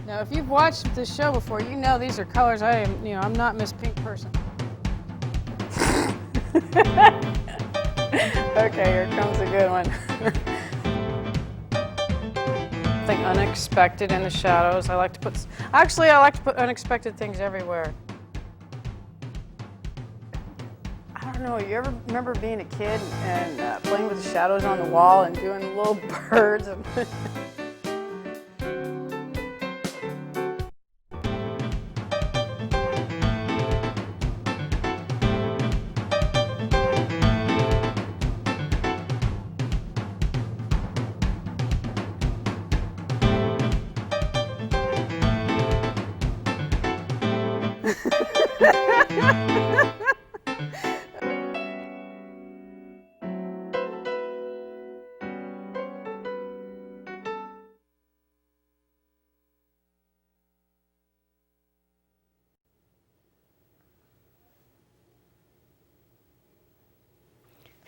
Now, if you've watched this show before, you know these are colors I'm not Miss Pink person. Okay, here comes a good one. Something unexpected in the shadows. I like to put unexpected things everywhere. I don't know, you ever remember being a kid and playing with the shadows on the wall and doing little birds?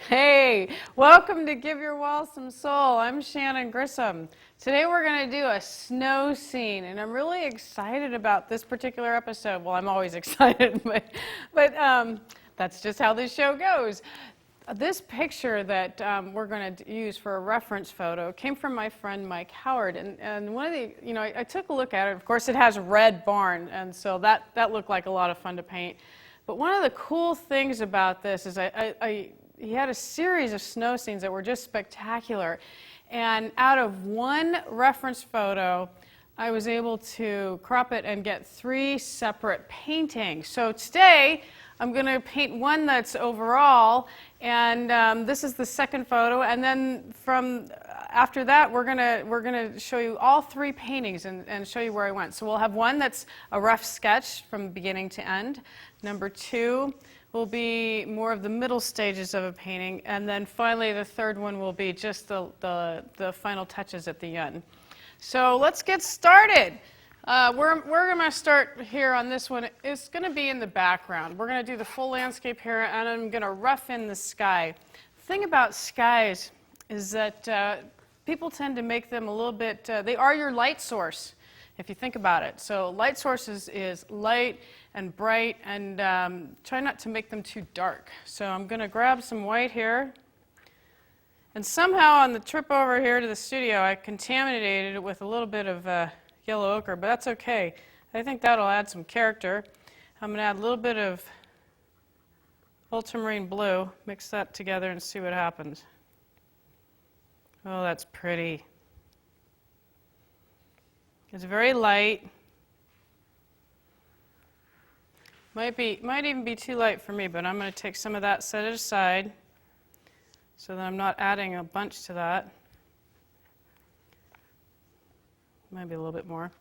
Hey, welcome to Give Your Wall Some Soul. I'm Shannon Grissom. Today we're going to do a snow scene, and I'm really excited about this particular episode. Well, I'm always excited, but that's just how this show goes. This picture that we're going to use for a reference photo came from my friend Mike Howard, and one of the, I took a look at it. Of course, it has red barn, and so that looked like a lot of fun to paint. But one of the cool things about this is he had a series of snow scenes that were just spectacular. And out of one reference photo, I was able to crop it and get 3 separate paintings. So today, I'm going to paint one that's overall, and this is the second photo. And then after that, we're gonna show you all 3 paintings and show you where I went. So we'll have one that's a rough sketch from beginning to end. Number 2 will be more of the middle stages of a painting, and then finally the third one will be just the final touches at the end. So let's get started. We're going to start here on this one. It's going to be in the background. We're going to do the full landscape here, and I'm going to rough in the sky. The thing about skies is that people tend to make them a little bit, they are your light source, if you think about it. So light source is light and bright, and try not to make them too dark. So I'm going to grab some white here. And somehow on the trip over here to the studio, I contaminated it with a little bit of yellow ochre, but that's okay. I think that'll add some character. I'm going to add a little bit of ultramarine blue, mix that together and see what happens. Oh, that's pretty. It's very light. Might even be too light for me, but I'm going to take some of that, set it aside, so that I'm not adding a bunch to that. Maybe a little bit more.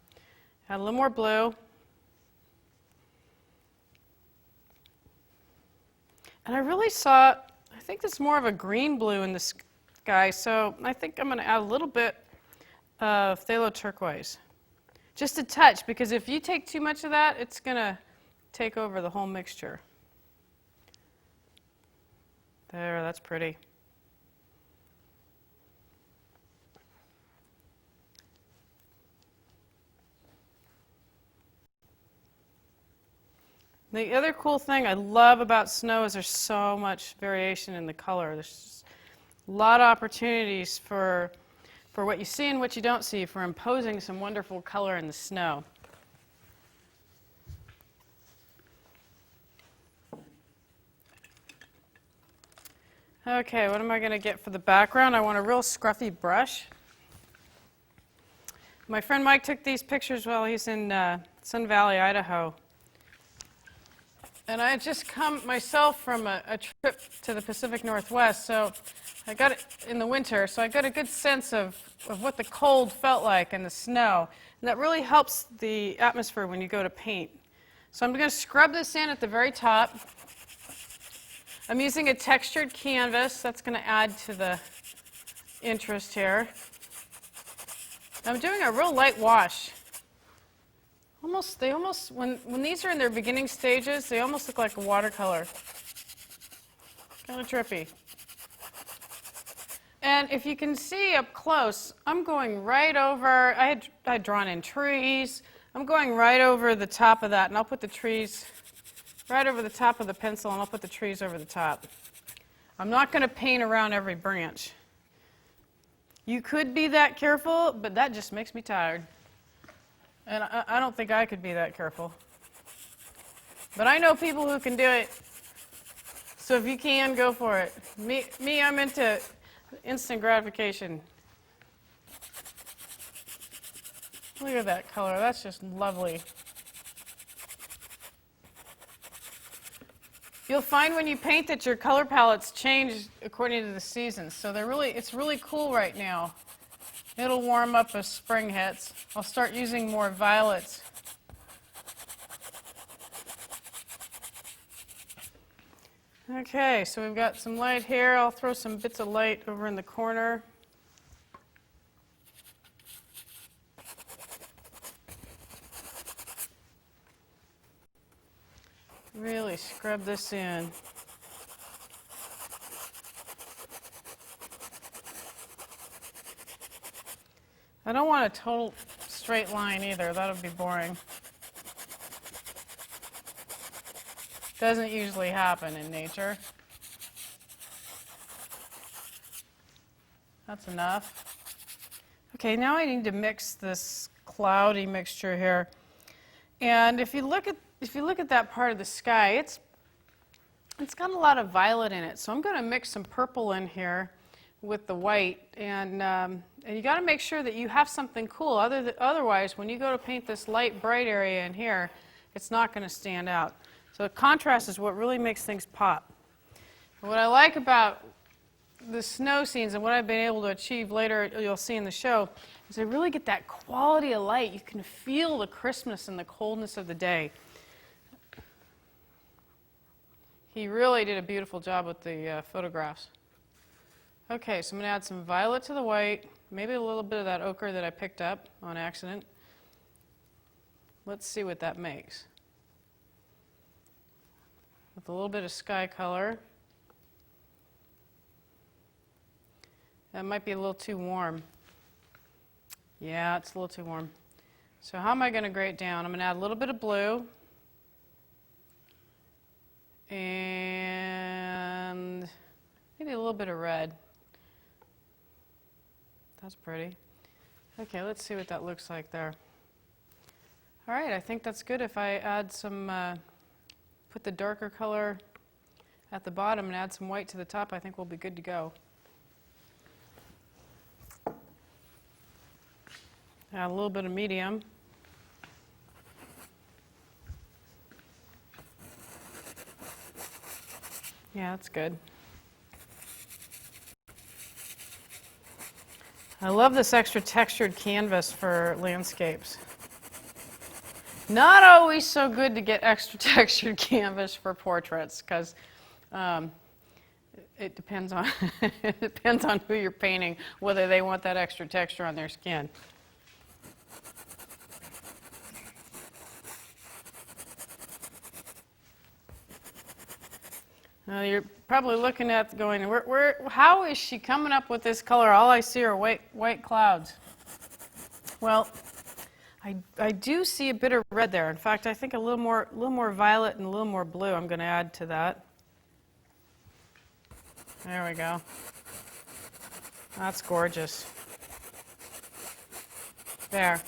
Add a little more blue. And I really saw, I think there's more of a green blue in the sky, so I think I'm going to add a little bit of phthalo turquoise. Just a touch, because if you take too much of that, it's going to take over the whole mixture. There, that's pretty. The other cool thing I love about snow is there's so much variation in the color. There's a lot of opportunities for what you see and what you don't see, for imposing some wonderful color in the snow. Okay, what am I going to get for the background? I want a real scruffy brush. My friend Mike took these pictures while he's in Sun Valley, Idaho. And I had just come myself from a trip to the Pacific Northwest, so I got it in the winter, so I got a good sense of what the cold felt like and the snow. And that really helps the atmosphere when you go to paint. So I'm going to scrub this in at the very top. I'm using a textured canvas. That's going to add to the interest here. I'm doing a real light wash. When these are in their beginning stages, they almost look like a watercolor. Kind of trippy. And And if you can see up close, I'm going right over, I had drawn in trees. I'm going right over the top of that, and I'll put the trees right over the top of the pencil, and I'll put the trees over the top. I'm not going to paint around every branch. You could be that careful, but that just makes me tired. And I don't think I could be that careful. But I know people who can do it. So if you can, go for it. Me, I'm into instant gratification. Look at that color. That's just lovely. You'll find when you paint that your color palettes change according to the seasons. So it's really cool right now. It'll warm up as spring hits. I'll start using more violets. Okay, so we've got some light here. I'll throw some bits of light over in the corner. Really scrub this in. I don't want a total straight line either. That would be boring. Doesn't usually happen in nature. That's enough. Okay, now I need to mix this cloudy mixture here. And if you look at that part of the sky, it's got a lot of violet in it. So I'm going to mix some purple in here with the white, and you got to make sure that you have something cool. Otherwise, when you go to paint this light, bright area in here, it's not going to stand out. So contrast is what really makes things pop. And what I like about the snow scenes and what I've been able to achieve later, you'll see in the show, is I really get that quality of light. You can feel the crispness and the coldness of the day. He really did a beautiful job with the photographs. Okay, so I'm going to add some violet to the white, maybe a little bit of that ochre that I picked up on accident. Let's see what that makes. With a little bit of sky color. That might be a little too warm. Yeah, it's a little too warm. So how am I going to grade down? I'm going to add a little bit of blue. And maybe a little bit of red. That's pretty. Okay, let's see what that looks like there. All right, I think that's good. If I add some, put the darker color at the bottom and add some white to the top, I think we'll be good to go. Add a little bit of medium. Yeah, that's good. I love this extra textured canvas for landscapes. Not always so good to get extra textured canvas for portraits because it depends on it depends on who you're painting, whether they want that extra texture on their skin. You're probably looking at going, how is she coming up with this color? All I see are white clouds. Well, I do see a bit of red there. In fact, I think a little more violet and a little more blue I'm going to add to that. There we go. That's gorgeous. There.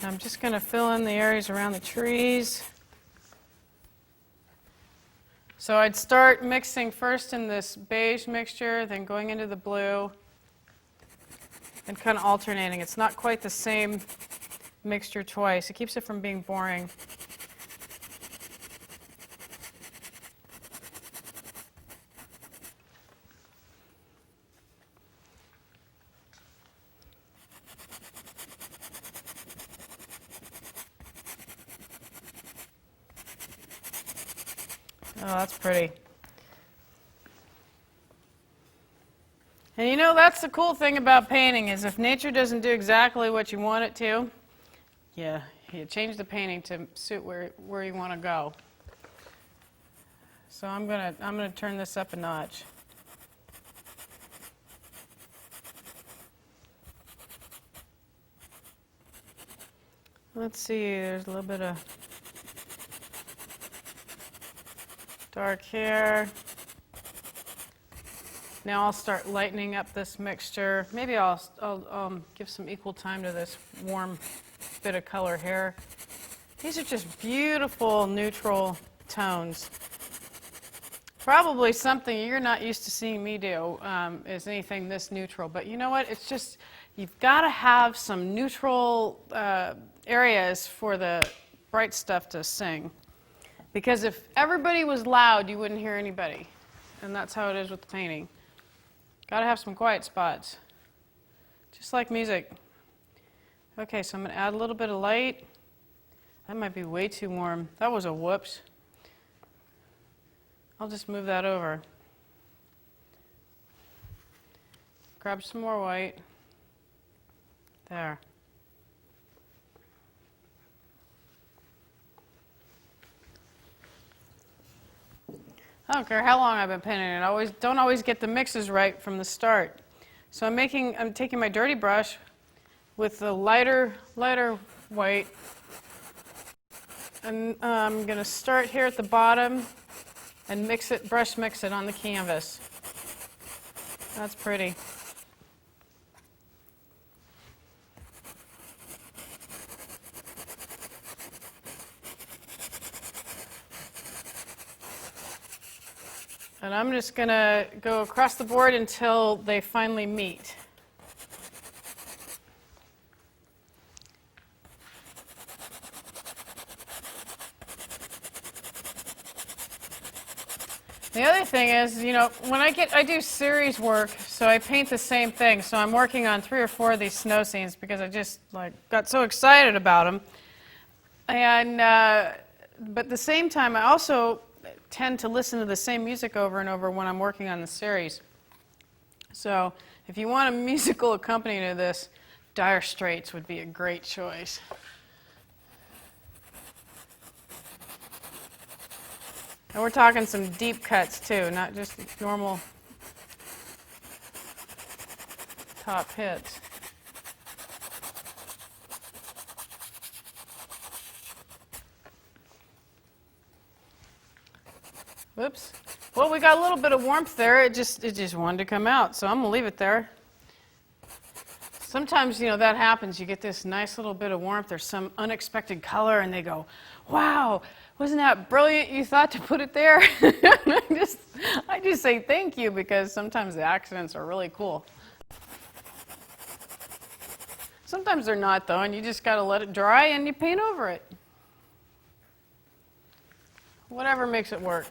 I'm just going to fill in the areas around the trees. So I'd start mixing first in this beige mixture, then going into the blue, and kind of alternating. It's not quite the same mixture twice. It keeps it from being boring. Oh, that's pretty. And you know, that's the cool thing about painting is if nature doesn't do exactly what you want it to, yeah, You change the painting to suit where you want to go. So I'm gonna turn this up a notch. Let's see, there's a little bit of dark here. Now I'll start lightening up this mixture. Maybe I'll give some equal time to this warm bit of color here. These are just beautiful neutral tones. Probably something you're not used to seeing me do is anything this neutral. But you know what? It's just, you've got to have some neutral areas for the bright stuff to sing. Because if everybody was loud, you wouldn't hear anybody. And that's how it is with the painting. Got to have some quiet spots. Just like music. Okay, so I'm going to add a little bit of light. That might be way too warm. That was a whoops. I'll just move that over. Grab some more white. There. I don't care how long I've been painting it. Don't always get the mixes right from the start. So I'm taking my dirty brush with the lighter white, and I'm going to start here at the bottom and brush mix it on the canvas. That's pretty. And I'm just going to go across the board until they finally meet. The other thing is, you know, when I do series work, so I paint the same thing. So I'm working on 3 or 4 of these snow scenes because I just got so excited about them. And but at the same time, I also tend to listen to the same music over and over when I'm working on the series. So if you want a musical accompaniment to this, Dire Straits would be a great choice. And we're talking some deep cuts too, not just normal top hits. Whoops. Well, we got a little bit of warmth there. It just wanted to come out, so I'm going to leave it there. Sometimes, you know, that happens. You get this nice little bit of warmth. There's some unexpected color, and they go, wow, wasn't that brilliant you thought to put it there? I just say thank you, because sometimes the accidents are really cool. Sometimes they're not, though, and you just got to let it dry and you paint over it. Whatever makes it work.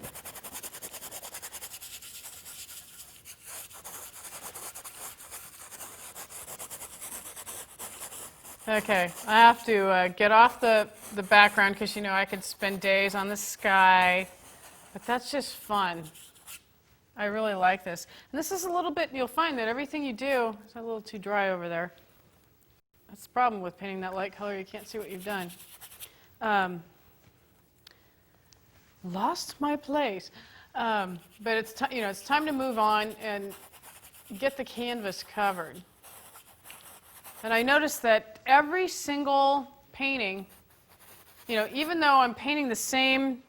Okay, I have to get off the background because, you know, I could spend days on the sky, but that's just fun. I really like this. And this is a little bit, you'll find that everything you do is a little too dry over there. That's the problem with painting that light color. You can't see what you've done. Lost my place. But it's, you know, it's time to move on and get the canvas covered. And I noticed that every single painting, you know, even though I'm painting the same,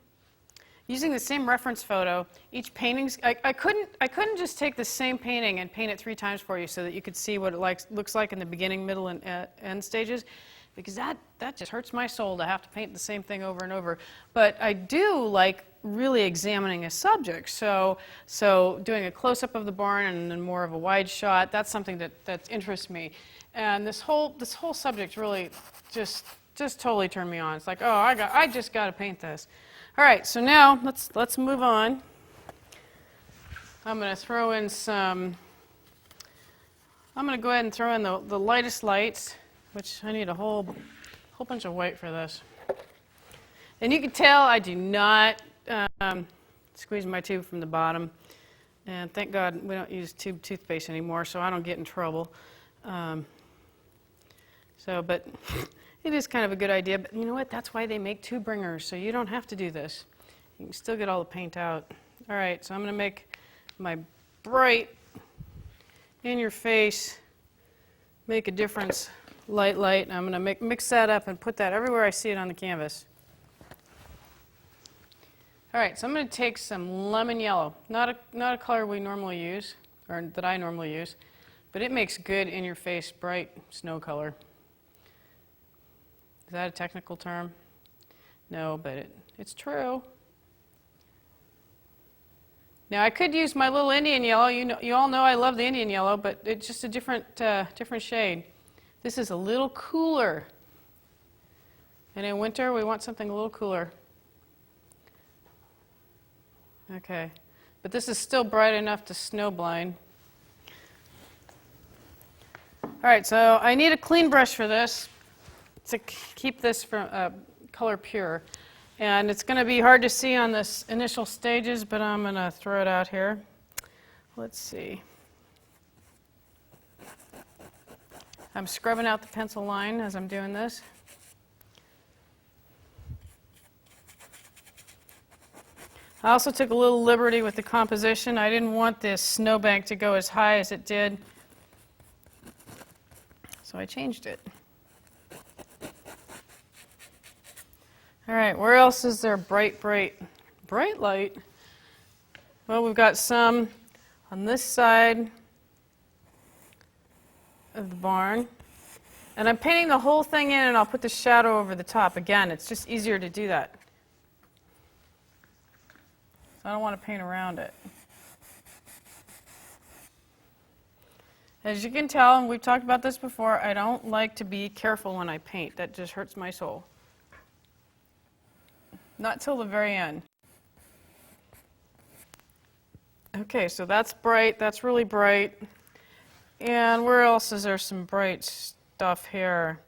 using the same reference photo, each painting's, I couldn't just take the same painting and paint it 3 times for you so that you could see what it looks like in the beginning, middle, and end stages, because that just hurts my soul to have to paint the same thing over and over. But I do like really examining a subject, so doing a close-up of the barn and then more of a wide shot, that's something that interests me. And this whole subject really just totally turned me on. It's like, oh, I just got to paint this. All right, so now let's move on. I'm going to throw in some. I'm going to go ahead and throw in the lightest lights, which I need a whole bunch of white for this. And you can tell I do not squeeze my tube from the bottom. And thank God we don't use tube toothpaste anymore, so I don't get in trouble. But It is kind of a good idea, but you know what? That's why they make tube bringers, so you don't have to do this. You can still get all the paint out. All right, so I'm going to make my bright, in your face, make a difference, light, light. And I'm going to mix that up and put that everywhere I see it on the canvas. All right, so I'm going to take some lemon yellow, not a color we normally use, or that I normally use, but it makes good in your face, bright snow color. Is that a technical term? No, but it's true. Now I could use my little Indian yellow. You all know I love the Indian yellow, but it's just a different shade. This is a little cooler. And in winter, we want something a little cooler. Okay, but this is still bright enough to snow blind. All right, so I need a clean brush for this to keep this from color pure. And it's going to be hard to see on this initial stages, but I'm going to throw it out here. Let's see. I'm scrubbing out the pencil line as I'm doing this. I also took a little liberty with the composition. I didn't want this snowbank to go as high as it did, so I changed it. All right, where else is there bright light? Well, we've got some on this side of the barn. And I'm painting the whole thing in, and I'll put the shadow over the top. Again, it's just easier to do that. I don't want to paint around it. As you can tell, and we've talked about this before, I don't like to be careful when I paint. That just hurts my soul. Not till the very end. Okay, so that's bright. That's really bright. And where else is there some bright stuff here?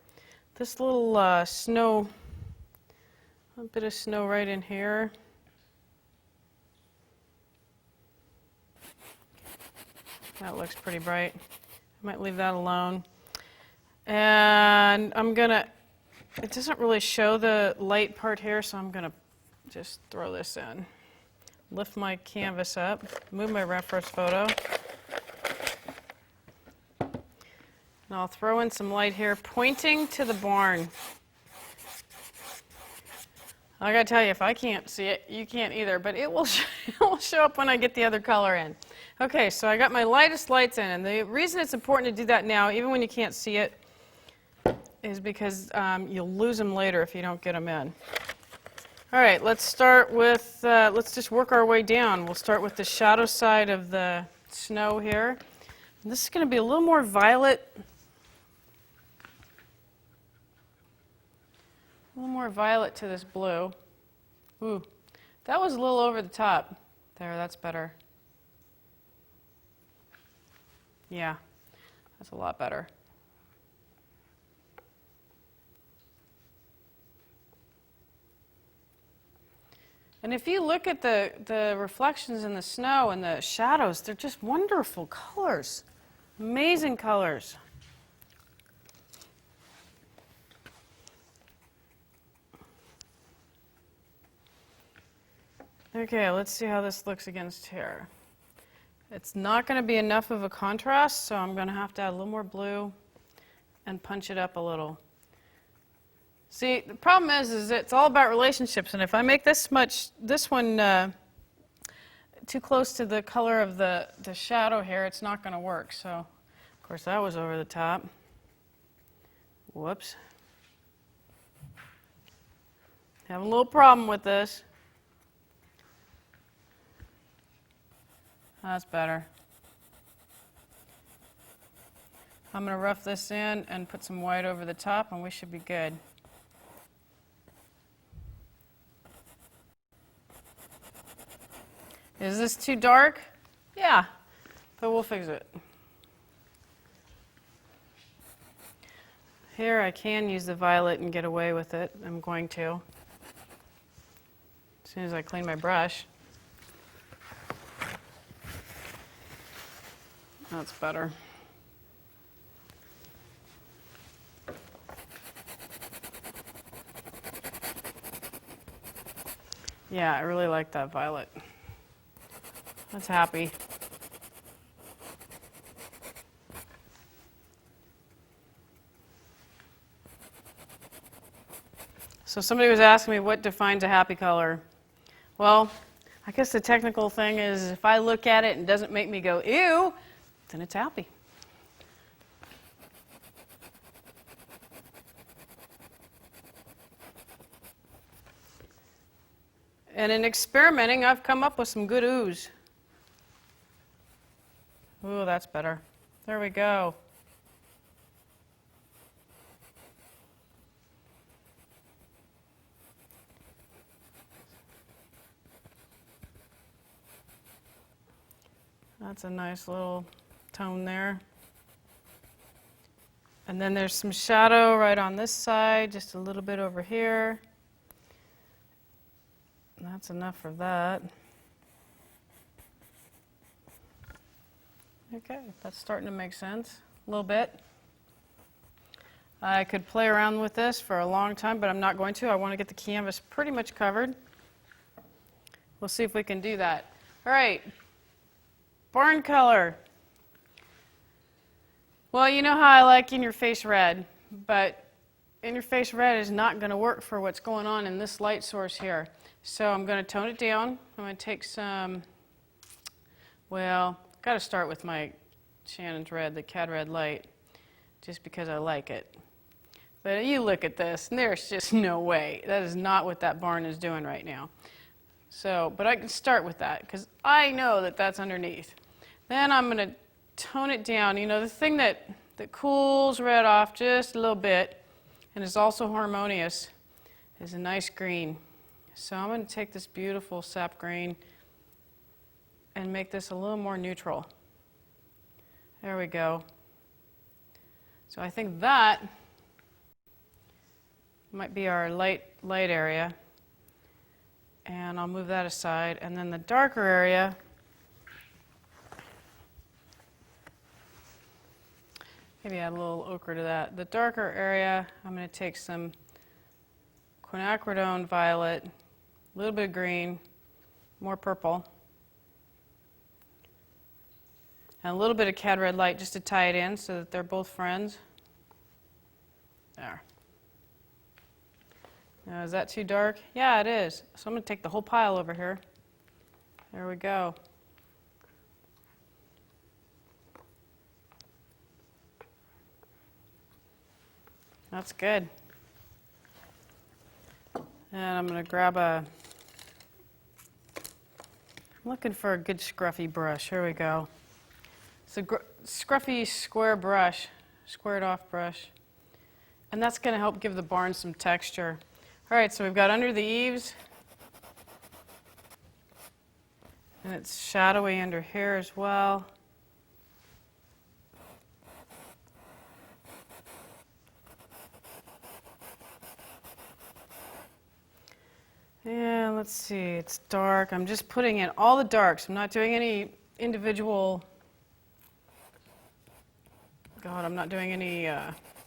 This little snow, a bit of snow right in here. That looks pretty bright. I might leave that alone. And I'm going to, it doesn't really show the light part here, so I'm going to just throw this in. Lift my canvas up, move my reference photo. And I'll throw in some light here, pointing to the barn. I got to tell you, if I can't see it, you can't either, but it will show up when I get the other color in. Okay, so I got my lightest lights in, and the reason it's important to do that now, even when you can't see it, is because you'll lose them later if you don't get them in. All right, let's start with, let's just work our way down. We'll start with the shadow side of the snow here. And this is going to be a little more violet. A little more violet to this blue. Ooh, that was a little over the top. There, that's better. Yeah, that's a lot better. And if you look at the reflections in the snow and the shadows, they're just wonderful colors. Amazing colors. Okay, let's see how this looks against here. It's not going to be enough of a contrast, so I'm going to have to add a little more blue and punch it up a little. See, the problem is it's all about relationships, and if I make this one too close to the color of the shadow here, it's not going to work. So, of course, that was over the top. Whoops. Having a little problem with this. That's better. I'm going to rough this in and put some white over the top, and we should be good. Is this too dark? Yeah, but we'll fix it. Here I can use the violet and get away with it. I'm going to. As soon as I clean my brush. That's better. Yeah, I really like that violet. That's happy. So somebody was asking me what defines a happy color. Well, I guess the technical thing is if I look at it and it doesn't make me go, ew, then it's happy. And in experimenting, I've come up with some good ooze. Ooh, that's better. There we go. That's a nice little tone there. And then there's some shadow right on this side, just a little bit over here. That's enough for that. Okay, that's starting to make sense a little bit. I could play around with this for a long time, but I'm not going to. I want to get the canvas pretty much covered. We'll see if we can do that. All right, barn color. Well, you know how I like In Your Face red, but In Your Face red is not going to work for what's going on in this light source here. So I'm going to tone it down. I'm going to take some, well, got to start with my Shannon's red, the Cad Red Light, just because I like it. But you look at this, and there's just no way. That is not what that barn is doing right now. So, but I can start with that, because I know that that's underneath. Then I'm going to tone it down. You know, the thing that cools red off just a little bit, and is also harmonious, is a nice green. So I'm going to take this beautiful sap green and make this a little more neutral. There we go. So I think that might be our light area. And I'll move that aside. And then the darker area, maybe add a little ochre to that. The darker area, I'm going to take some quinacridone violet, a little bit of green, more purple, and a little bit of Cad Red Light just to tie it in so that they're both friends. There. Now, is that too dark? Yeah, it is. So I'm going to take the whole pile over here. There we go. That's good. And I'm going to grab I'm looking for a good scruffy brush. Here we go. It's a scruffy square brush, squared off brush. And that's going to help give the barn some texture. All right, so we've got under the eaves. And it's shadowy under here as well. Yeah, let's see, it's dark. I'm just putting in all the darks. I'm not doing any individual, I'm not doing any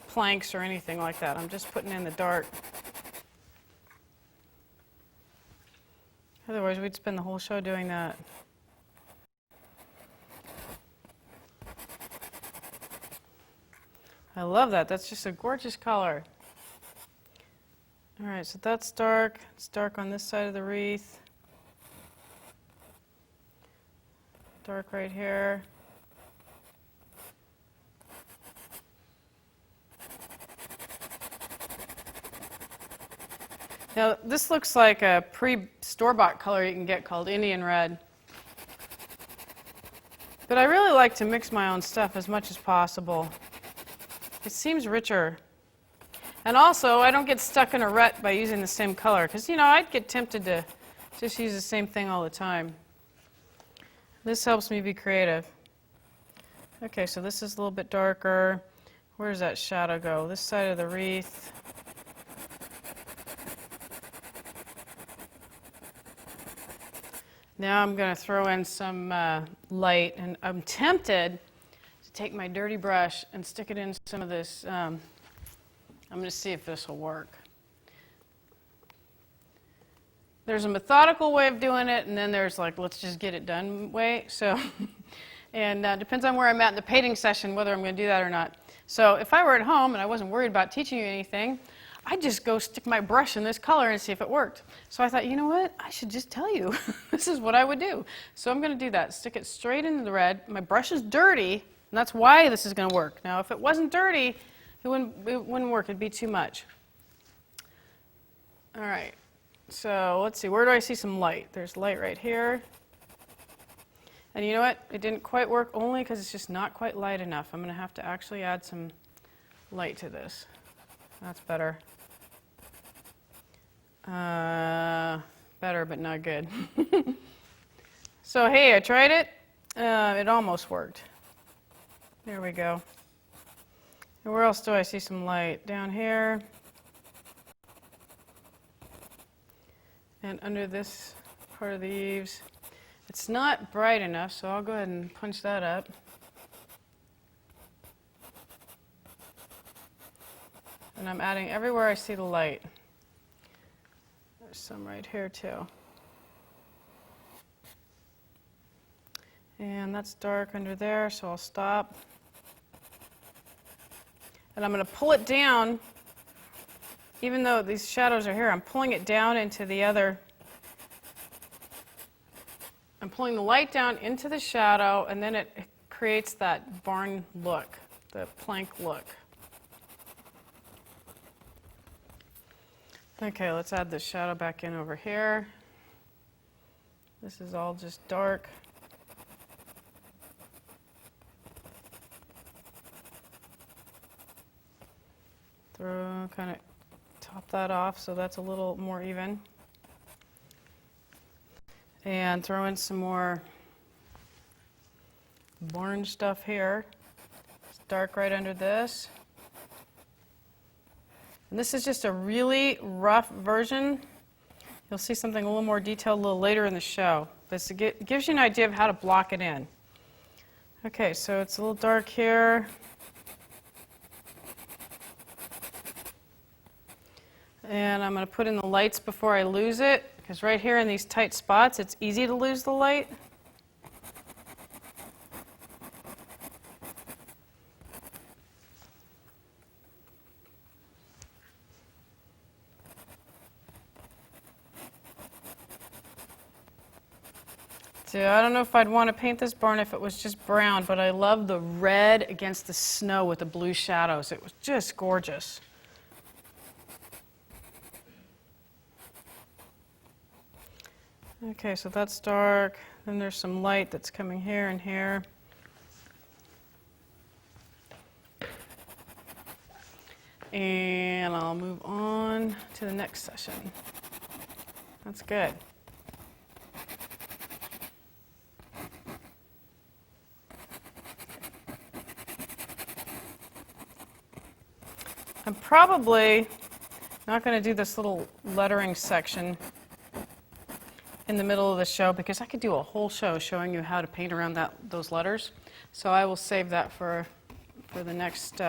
planks or anything like that. I'm just putting in the dark. Otherwise, we'd spend the whole show doing that. I love that. That's just a gorgeous color. All right, so that's dark. It's dark on this side of the wreath. Dark right here. Now, this looks like a pre-store-bought color you can get called Indian Red. But I really like to mix my own stuff as much as possible. It seems richer. And also, I don't get stuck in a rut by using the same color, because, you know, I'd get tempted to just use the same thing all the time. This helps me be creative. Okay, so this is a little bit darker. Where does that shadow go? This side of the wreath. Now I'm going to throw in some light, and I'm tempted to take my dirty brush and stick it in some of this. I'm going to see if this will work. there's a methodical way of doing it, and then there's like, let's just get it done way. So, and depends on where I'm at in the painting session, whether I'm going to do that or not. So if I were at home and I wasn't worried about teaching you anything, I'd just go stick my brush in this color and see if it worked. So I thought, you know what? I should just tell you. This is what I would do. So I'm going to do that. Stick it straight into the red. My brush is dirty, and that's why this is going to work. Now, if it wasn't dirty, it wouldn't work. It'd be too much. All right. So let's see. Where do I see some light? There's light right here. And you know what? It didn't quite work only because it's just not quite light enough. I'm going to have to actually add some light to this. That's better. Better, but not good. So, hey, I tried it. It almost worked. There we go. And where else do I see some light? Down here. And under this part of the eaves. It's not bright enough, so I'll go ahead and punch that up. And I'm adding everywhere I see the light. There's some right here too. And that's dark under there, so I'll stop. And I'm going to pull it down, even though these shadows are here, I'm pulling it down into the other. I'm pulling the light down into the shadow, and then it creates that barn look, the plank look. Okay, let's add the shadow back in over here. This is all just dark. Kind of top that off so that's a little more even. And throw in some more barn stuff here. It's dark right under this. And this is just a really rough version. You'll see something a little more detailed a little later in the show. But it gives you an idea of how to block it in. Okay, so it's a little dark here. And I'm going to put in the lights before I lose it, because right here in these tight spots, it's easy to lose the light. So I don't know if I'd want to paint this barn if it was just brown, but I love the red against the snow with the blue shadows. It was just gorgeous. Okay, so that's dark. Then there's some light that's coming here and here. And I'll move on to the next session. That's good. I'm probably not going to do this little lettering section in the middle of the show because I could do a whole show showing you how to paint around those letters. So I will save that for the next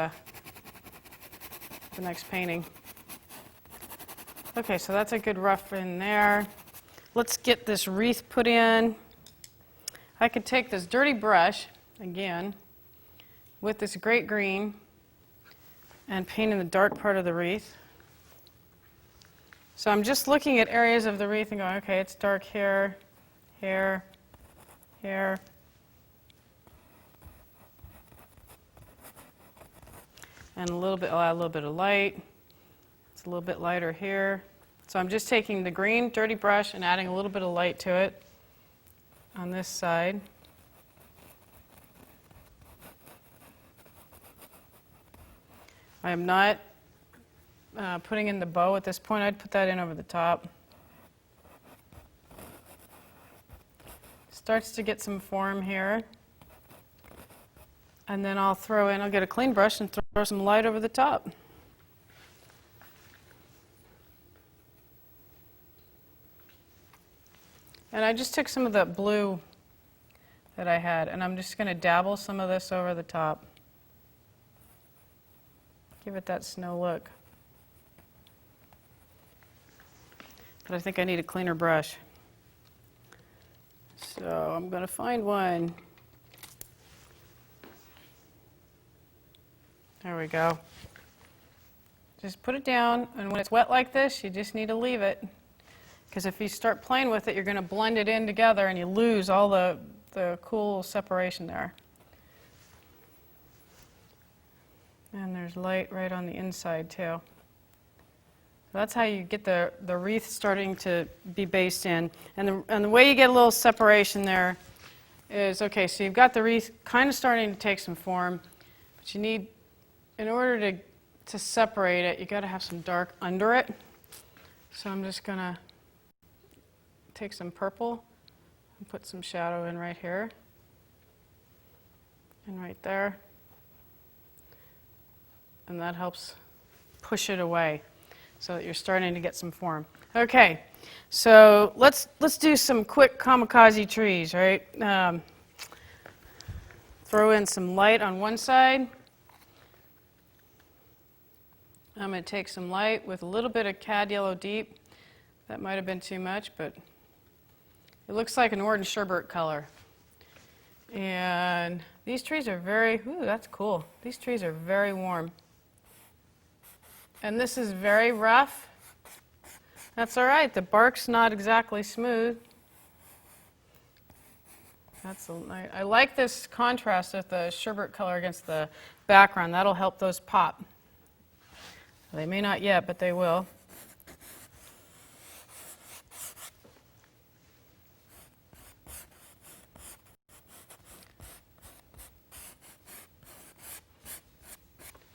painting. Okay, so that's a good rough in there. Let's get this wreath put in. I could take this dirty brush again with this great green and paint in the dark part of the wreath. So I'm just looking at areas of the wreath and going, okay, it's dark here, here, here. And I'll add a little bit of light. It's a little bit lighter here. So I'm just taking the green dirty brush and adding a little bit of light to it on this side. I am not putting in the bow at this point. I'd put that in over the top. Starts to get some form here. And then I'll get a clean brush and throw some light over the top. And I just took some of that blue that I had, and I'm just going to dabble some of this over the top. Give it that snow look. but I think I need a cleaner brush. So I'm going to find one. There we go. Just put it down, and when it's wet like this, you just need to leave it. Because if you start playing with it, you're going to blend it in together, and you lose all the cool separation there. And there's light right on the inside, too. That's how you get the wreath starting to be based in. And the way you get a little separation there is, okay, so you've got the wreath kind of starting to take some form, but you need, in order to separate it, you've got to have some dark under it. So I'm just going to take some purple and put some shadow in right here and right there. And that helps push it away so that you're starting to get some form. Okay, so let's do some quick kamikaze trees, right? Throw in some light on one side. I'm going to take some light with a little bit of cad yellow deep. That might have been too much, but it looks like an orange sherbet color. And these trees are very, ooh, that's cool. These trees are very warm. And this is very rough. That's all right. The bark's not exactly smooth. I like this contrast with the sherbet color against the background. That'll help those pop. They may not yet, but they will.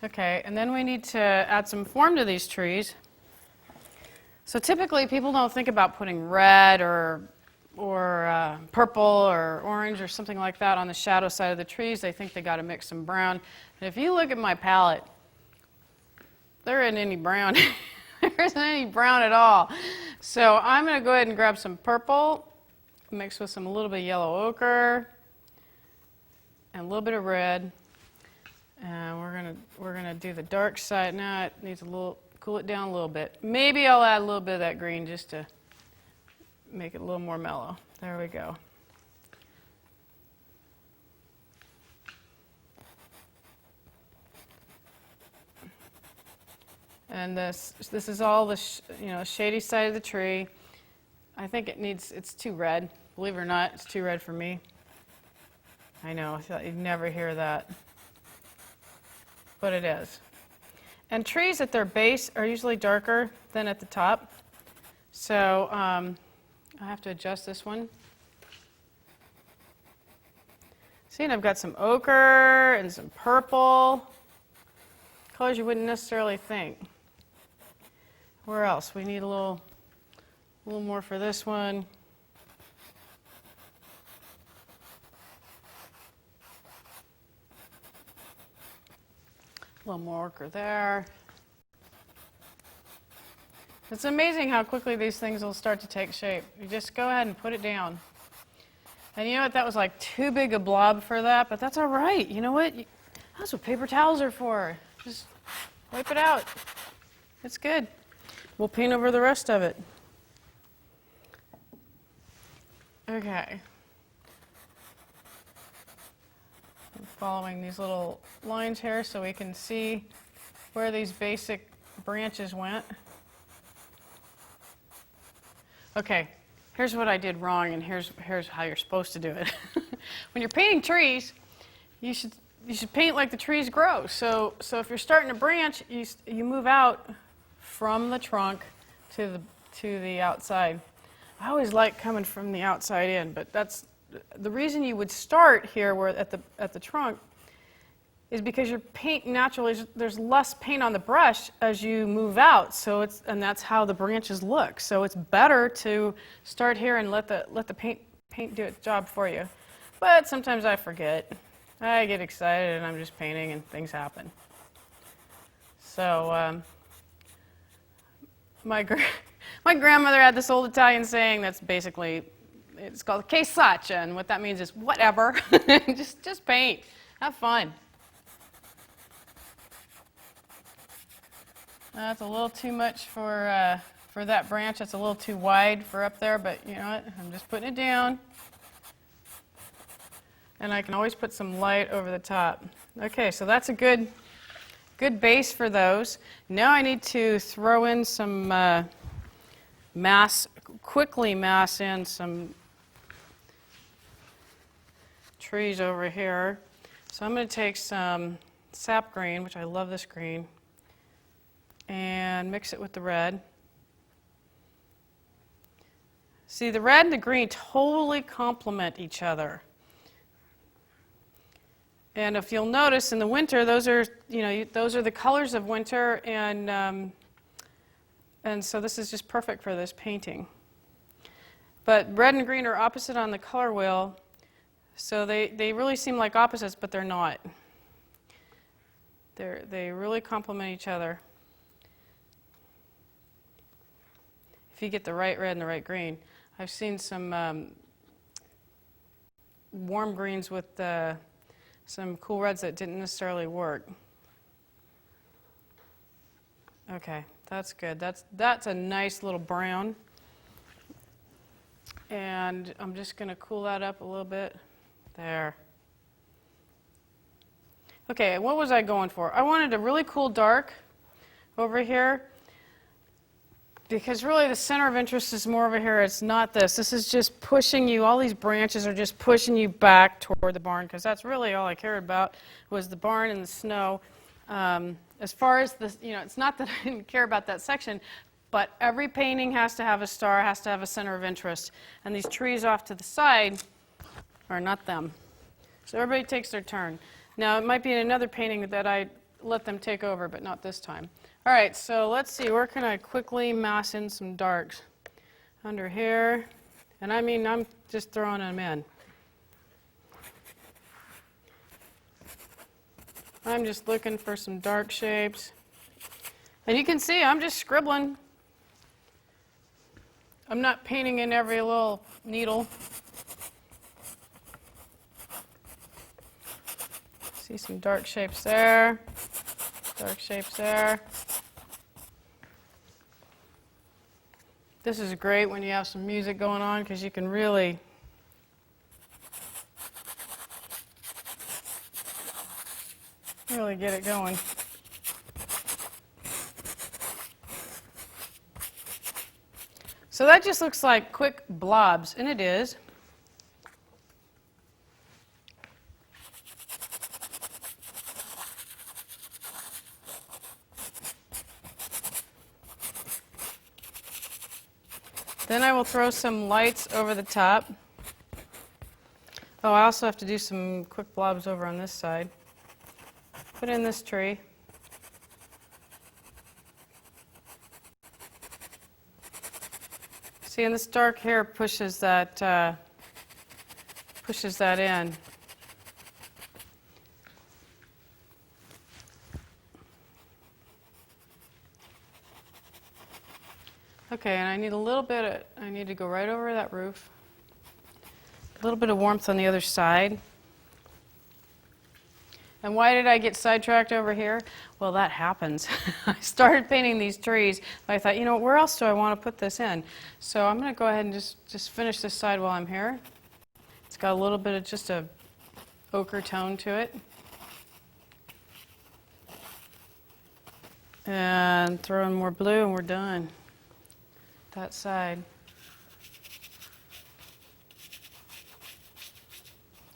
Okay, and then we need to add some form to these trees. So typically people don't think about putting red or purple or orange or something like that on the shadow side of the trees. They think they got to mix some brown. And if you look at my palette, there isn't any brown. There isn't any brown at all. So I'm going to go ahead and grab some purple, mix with a little bit of yellow ochre, and a little bit of red. And we're gonna do the dark side. Now it needs cool it down a little bit. Maybe I'll add a little bit of that green just to make it a little more mellow. There we go. And this is all the shady side of the tree. I think it's too red. Believe it or not, it's too red for me. I know, I thought you'd never hear that. But it is. And trees at their base are usually darker than at the top. So I have to adjust this one. See, and I've got some ochre and some purple. Colors you wouldn't necessarily think. Where else? We need a little more for this one. A little more ochre there. It's amazing how quickly these things will start to take shape. You just go ahead and put it down. And you know what? That was like too big a blob for that, but that's all right. You know what? That's what paper towels are for. Just wipe it out. It's good. We'll paint over the rest of it. Okay. Following these little lines here so we can see where these basic branches went. Okay, here's what I did wrong, and here's how you're supposed to do it. When you're painting trees, you should paint like the trees grow. So if you're starting a branch, you move out from the trunk to the outside. I always like coming from the outside in, but that's the reason you would start here where at the trunk is because your paint naturally, there's less paint on the brush as you move out, and that's how the branches look. So it's better to start here and let the paint do its job for you. But sometimes I forget. I get excited and I'm just painting and things happen. So my grandmother had this old Italian saying that's basically, it's called che saccia, and what that means is whatever. just paint. Have fun. That's a little too much for for that branch. It's a little too wide for up there, but you know what? I'm just putting it down. And I can always put some light over the top. Okay, so that's a good base for those. Now I need to throw in some quickly mass in some trees over here. So I'm going to take some sap green, which I love this green, and mix it with the red. See, the red and the green totally complement each other. And if you'll notice, in the winter, those are the colors of winter, and so this is just perfect for this painting. But red and green are opposite on the color wheel, so they really seem like opposites, but they're not. They really complement each other if you get the right red and the right green. I've seen some warm greens with some cool reds that didn't necessarily work. Okay, that's good. That's a nice little brown. And I'm just going to cool that up a little bit. There. Okay, what was I going for? I wanted a really cool dark over here, because really the center of interest is more over here. It's not this. This is just pushing you, all these branches are just pushing you back toward the barn, because that's really all I cared about was the barn and the snow. As far as this, it's not that I didn't care about that section, but every painting has to have a star, has to have a center of interest. And these trees off to the side are not them. So everybody takes their turn. Now, it might be in another painting that I let them take over, but not this time. All right, so let's see, where can I quickly mass in some darks? Under here, and I mean, I'm just throwing them in. I'm just looking for some dark shapes. And you can see I'm just scribbling. I'm not painting in every little needle. See some dark shapes there, dark shapes there. This is great when you have some music going on, because you can really get it going. So that just looks like quick blobs, and it is. Then I will throw some lights over the top. Oh, I also have to do some quick blobs over on this side. Put in this tree. See, and this dark hair pushes that in. Okay, and I need a little bit I need to go right over that roof. A little bit of warmth on the other side. And why did I get sidetracked over here? Well, that happens. I started painting these trees, but I thought, where else do I want to put this in? So I'm going to go ahead and just finish this side while I'm here. It's got a little bit of just a ochre tone to it. And throw in more blue and we're done. That side.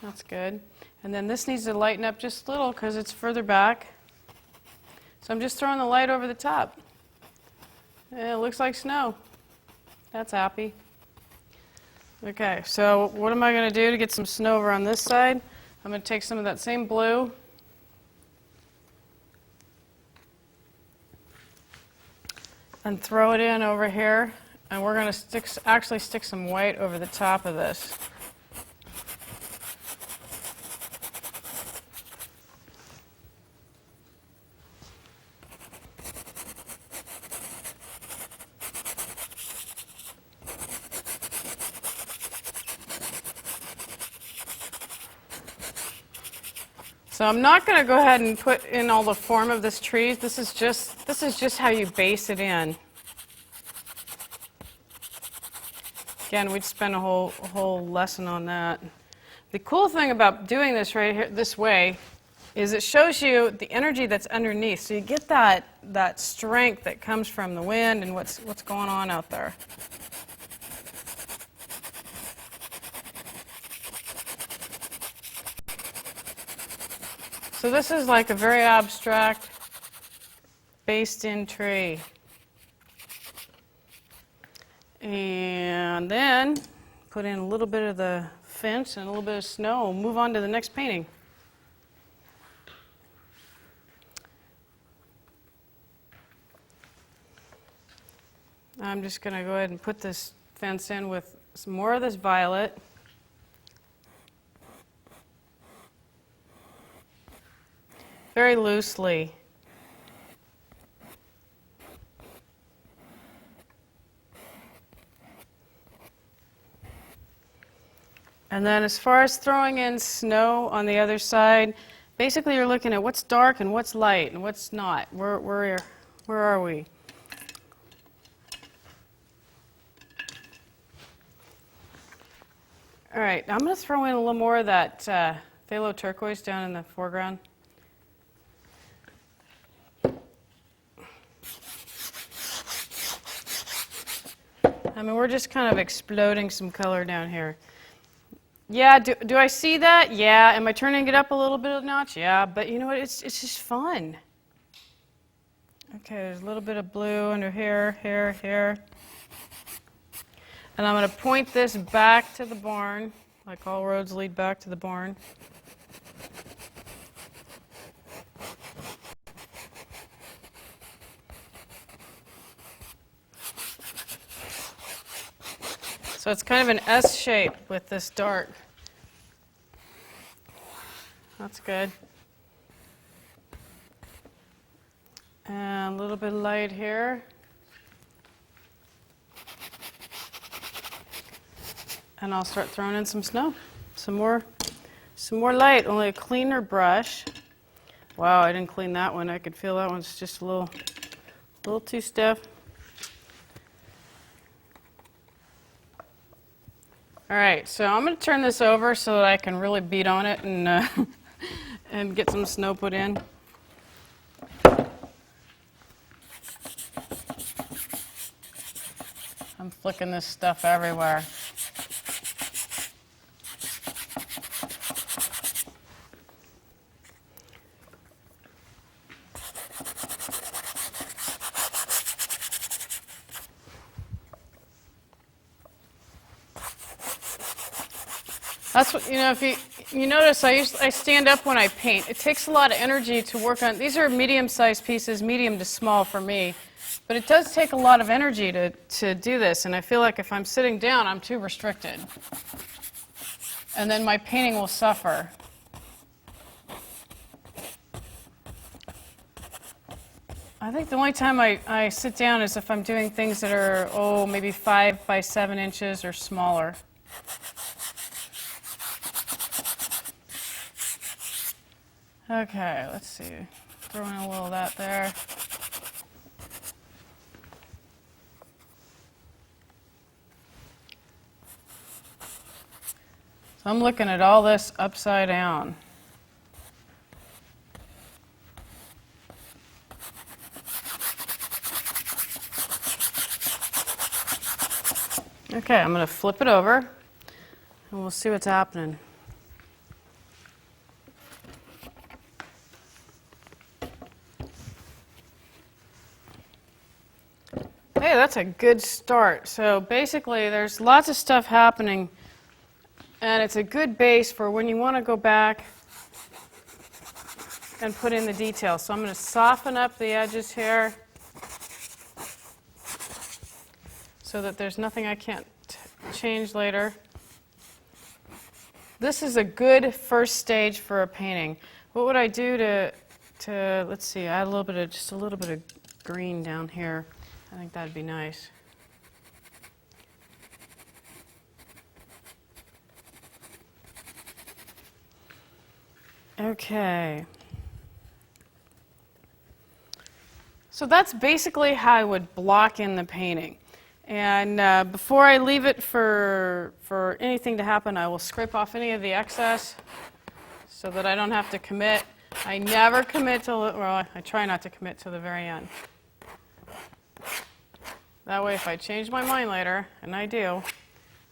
That's good. And then this needs to lighten up just a little because it's further back. So I'm just throwing the light over the top. And it looks like snow. That's happy. Okay, so what am I going to do to get some snow over on this side? I'm going to take some of that same blue and throw it in over here. And we're going to actually stick some white over the top of this. So I'm not going to go ahead and put in all the form of this tree. This is just how you base it in. Again, we'd spend a whole lesson on that. The cool thing about doing this right here, this way, is it shows you the energy that's underneath. So you get that strength that comes from the wind and what's going on out there. So this is like a very abstract, based-in tree. And then put in a little bit of the fence and a little bit of snow. We'll move on to the next painting. I'm just going to go ahead and put this fence in with some more of this violet. Very loosely. And then as far as throwing in snow on the other side, basically you're looking at what's dark and what's light and what's not. Where are we? All right, I'm going to throw in a little more of that phthalo turquoise down in the foreground. I mean, we're just kind of exploding some color down here. Yeah, do I see that? Yeah. Am I turning it up a little bit of a notch? Yeah, but you know what? It's just fun. Okay, there's a little bit of blue under here, here. And I'm going to point this back to the barn, like all roads lead back to the barn. So it's kind of an S shape with this dark. That's good. And a little bit of light here. And I'll start throwing in some snow. Some more light, only a cleaner brush. Wow, I didn't clean that one. I could feel that one's just a little too stiff. All right, so I'm going to turn this over so that I can really beat on it and and get some snow put in. I'm flicking this stuff everywhere. That's what, if you notice, I stand up when I paint. It takes a lot of energy to work on. These are medium-sized pieces, medium to small for me. But it does take a lot of energy to do this, and I feel like if I'm sitting down, I'm too restricted. And then my painting will suffer. I think the only time I sit down is if I'm doing things that are, maybe 5 by 7 inches or smaller. Okay, let's see. Throw in a little of that there. So I'm looking at all this upside down. Okay, I'm going to flip it over, and we'll see what's happening. Hey, that's a good start. So basically, there's lots of stuff happening, and it's a good base for when you want to go back and put in the details. So I'm going to soften up the edges here so that there's nothing I can't change later. This is a good first stage for a painting. What would I do to let's see, add just a little bit of green down here. I think that'd be nice. Okay. So that's basically how I would block in the painting. And before I leave it for anything to happen, I will scrape off any of the excess so that I don't have to commit. I never commit till, well, I try not to commit to the very end. That way, if I change my mind later, and I do,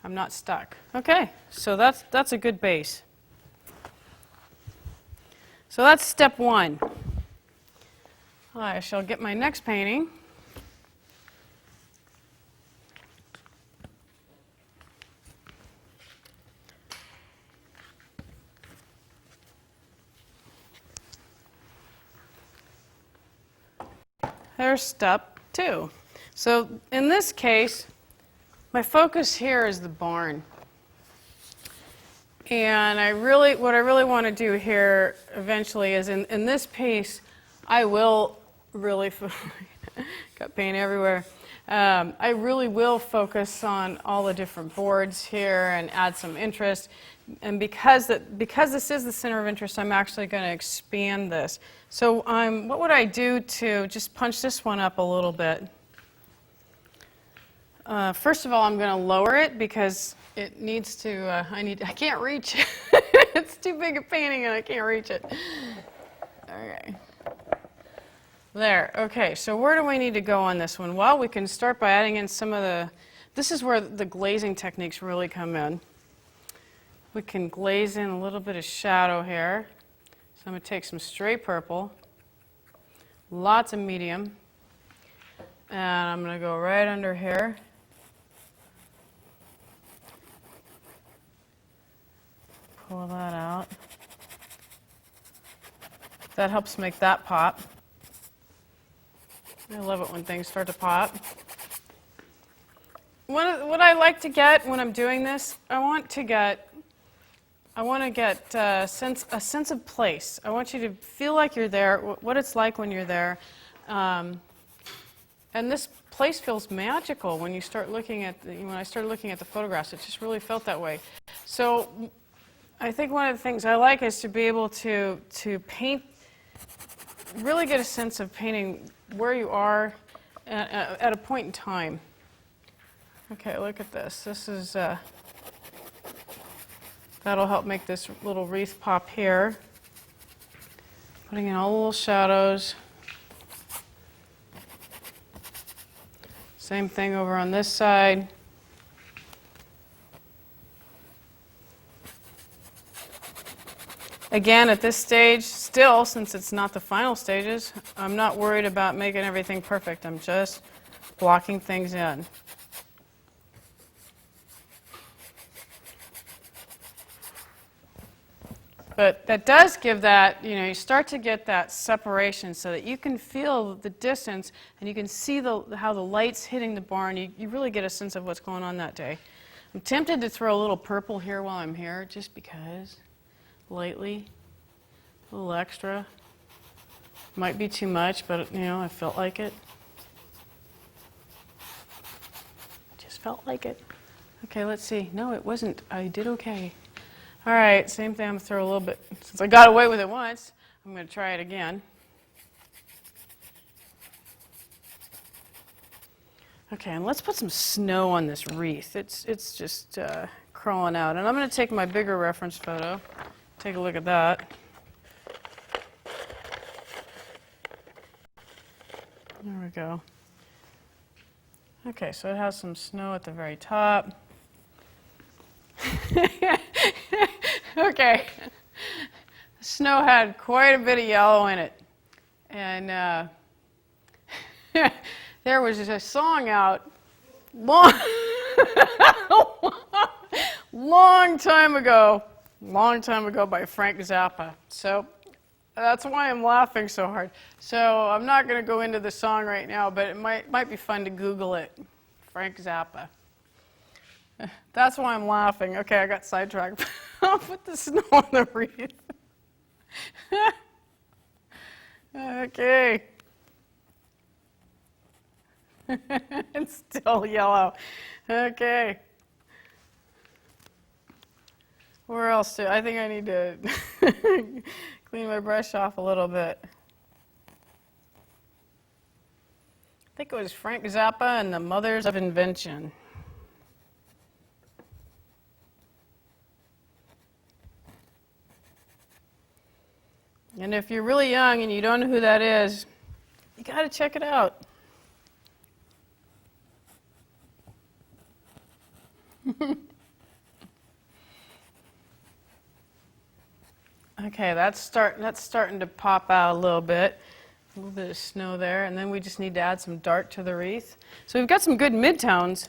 I'm not stuck. Okay, so that's a good base. So that's step one. I shall get my next painting. There's step two. So in this case, my focus here is the barn. And what I really want to do here eventually is in this piece, I will really, got paint everywhere. I really will focus on all the different boards here and add some interest. And because this is the center of interest, I'm actually going to expand this. So what would I do to just punch this one up a little bit? First of all, I'm going to lower it because it needs to, I can't reach it. It's too big a painting and I can't reach it. Okay. There. Okay, so where do we need to go on this one? Well, we can start by adding in some of this is where the glazing techniques really come in. We can glaze in a little bit of shadow here. So I'm going to take some straight purple, lots of medium, and I'm going to go right under here. Pull that out. That helps make that pop. I love it when things start to pop. What I like to get when I'm doing this, I want to get a sense of place. I want you to feel like you're there, what it's like when you're there. And this place feels magical when you start looking at when I started looking at the photographs. It just really felt that way. So I think one of the things I like is to be able to paint, really get a sense of painting where you are at a point in time. Okay, look at this. This is, that'll help make this little wreath pop here. Putting in all the little shadows. Same thing over on this side. Again, at this stage, still, since it's not the final stages, I'm not worried about making everything perfect. I'm just blocking things in. But that does give that, you start to get that separation so that you can feel the distance and you can see how the light's hitting the barn. You really get a sense of what's going on that day. I'm tempted to throw a little purple here while I'm here, just because. Lightly, a little extra. Might be too much, but I felt like it. Just felt like it. Okay, let's see. No, it wasn't. I did okay. All right, same thing. I'm going to throw a little bit. Since I got away with it once, I'm going to try it again. Okay, and let's put some snow on this wreath. It's just crawling out. And I'm going to take my bigger reference photo. Take a look at that. There we go. Okay, so it has some snow at the very top. Okay. The snow had quite a bit of yellow in it. And there was a song out long time ago by Frank Zappa. So that's why I'm laughing so hard. So I'm not going to go into the song right now, but it might be fun to Google it. Frank Zappa. That's why I'm laughing. Okay, I got sidetracked. I'll put the snow on the wreath. Okay. It's still yellow. Okay. Where else I think I need to clean my brush off a little bit. think it was Frank Zappa and the Mothers of Invention. And if you're really young and you don't know who that is, you got to check it out. Okay, that's starting to pop out a little bit. A little bit of snow there, and then we just need to add some dark to the wreath. So we've got some good midtones.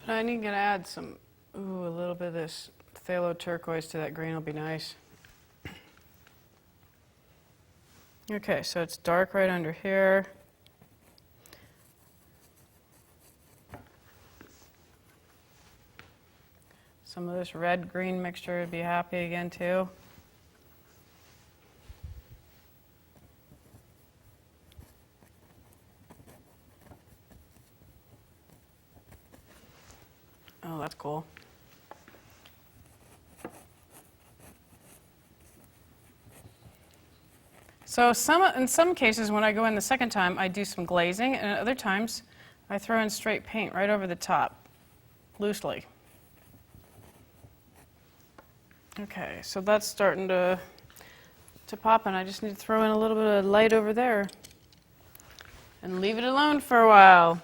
But I need to add some, a little bit of this phthalo turquoise to that green will be nice. Okay, so it's dark right under here. Some of this red-green mixture would be happy again too. Oh, that's cool. So in some cases, when I go in the second time, I do some glazing, and other times, I throw in straight paint right over the top, loosely. Okay, so that's starting to pop, and I just need to throw in a little bit of light over there and leave it alone for a while.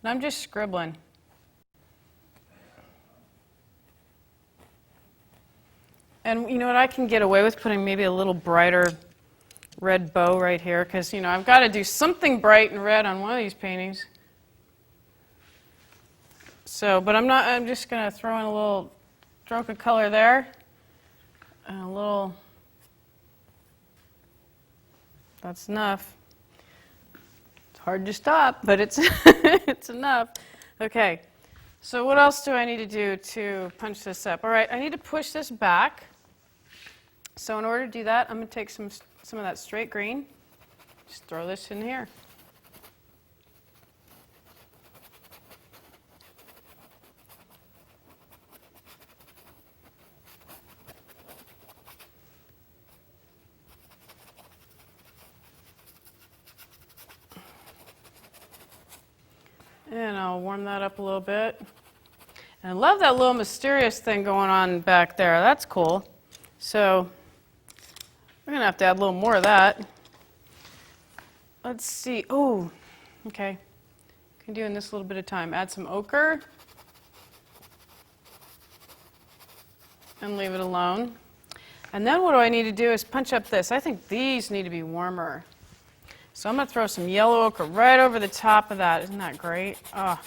And I'm just scribbling. And you know what, I can get away with putting maybe a little brighter red bow right here, because you know I've got to do something bright and red on one of these paintings. So, but I'm just going to throw in a little stroke of color there, and a little, that's enough. It's hard to stop, but it's, it's enough. Okay, so what else do I need to do to punch this up? All right, I need to push this back. So in order to do that, I'm going to take some of that straight green, just throw this in here. And I'll warm that up a little bit. And I love that little mysterious thing going on back there. That's cool. So we're going to have to add a little more of that. Let's see. Oh, okay. Can do in this little bit of time. Add some ochre. And leave it alone. And then what do I need to do is punch up this. I think these need to be warmer. So I'm going to throw some yellow ochre right over the top of that. Isn't that great? Oh,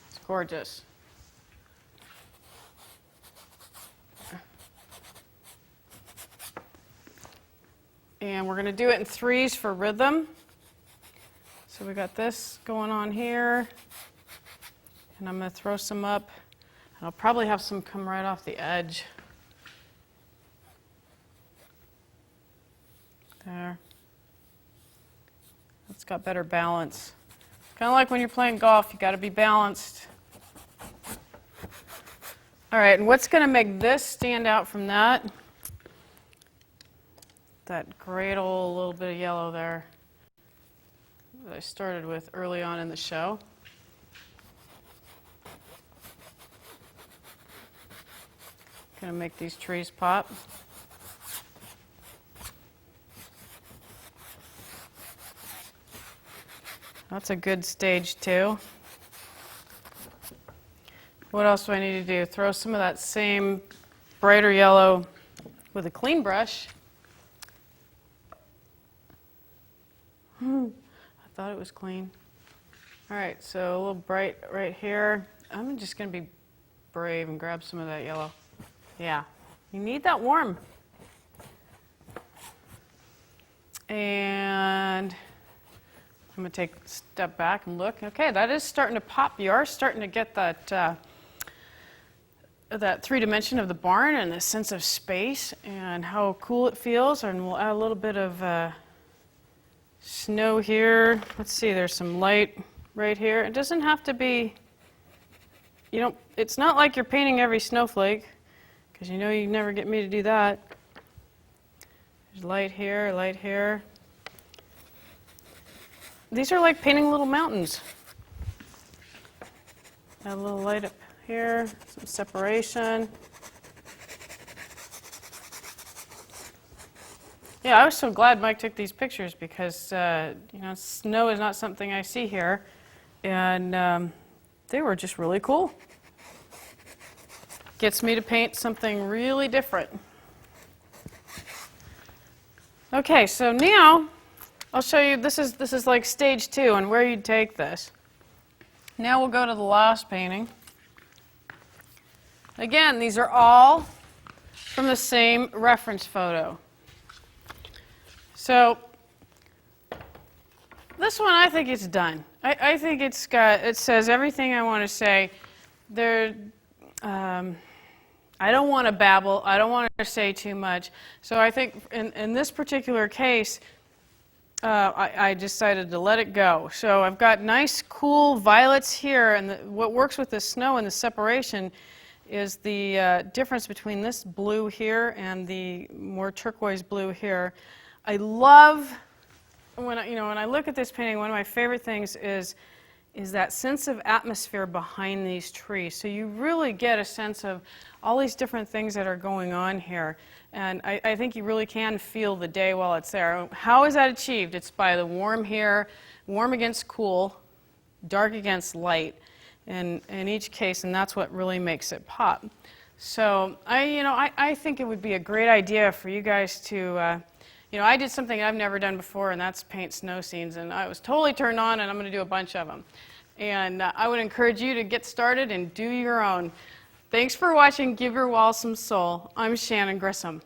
it's gorgeous. And we're going to do it in threes for rhythm. So we got this going on here. And I'm going to throw some up. And I'll probably have some come right off the edge. There. It's got better balance. Kind of like when you're playing golf, you got to be balanced. All right, and what's going to make this stand out from that? That great old little bit of yellow there that I started with early on in the show. Going to make these trees pop. That's a good stage too. What else do I need to do? Throw some of that same brighter yellow with a clean brush. I thought it was clean. All right, so a little bright right here. I'm just going to be brave and grab some of that yellow. Yeah, you need that warm. And I'm going to take a step back and look. Okay, that is starting to pop. You are starting to get that that three dimension of the barn and the sense of space and how cool it feels. And we'll add a little bit of snow here. Let's see, there's some light right here. It doesn't have to be, it's not like you're painting every snowflake, because you know you never get me to do that. There's light here, light here. These are like painting little mountains. Add a little light up here, some separation. Yeah, I was so glad Mike took these pictures because, you know, snow is not something I see here. And they were just really cool. Gets me to paint something really different. Okay, so now I'll show you, this is like stage 2 and where you'd take this. Now we'll go to the last painting. Again, these are all from the same reference photo. So this one, I think it's done. I think it says everything I want to say. I don't want to babble. I don't want to say too much. So I think in this particular case, I decided to let it go. So I've got nice, cool violets here, and what works with the snow and the separation is the difference between this blue here and the more turquoise blue here. I love when I look at this painting. One of my favorite things is that sense of atmosphere behind these trees. So you really get a sense of all these different things that are going on here. And I think you really can feel the day while it's there. How is that achieved? It's by the warm here, warm against cool, dark against light in each case, and that's what really makes it pop. So I think it would be a great idea for you guys to, I did something I've never done before, and that's paint snow scenes, and I was totally turned on, and I'm going to do a bunch of them. And I would encourage you to get started and do your own. Thanks for watching Give Your Wall Some Soul. I'm Shannon Grissom.